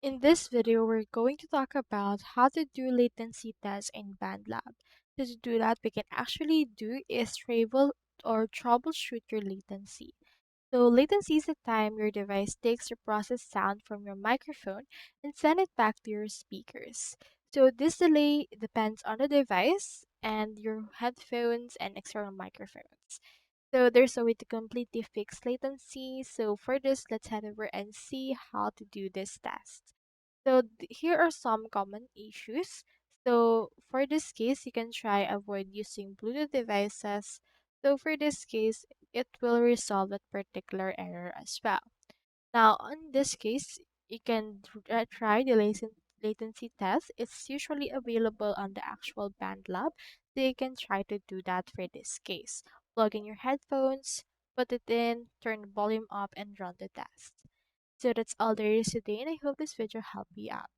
In this video, we're going to talk about how to do latency tests in BandLab. So to do that, we can actually do is travel or troubleshoot your latency. So latency is the time your device takes to process sound from your microphone and send it back to your speakers. So this delay depends on the device and your headphones and external microphones. So there's a way to completely fix latency. So for this, let's head over and see how to do this test. So here are some common issues. So for this case, you can try avoid using Bluetooth devices. So for this case, it will resolve that particular error as well. Now, in this case, you can try the latency test. It's usually available on the actual BandLab, so you can try to do that for this case. Plug in your headphones, put it in, turn the volume up, and run the test. So that's all there is today, and I hope this video helped you out.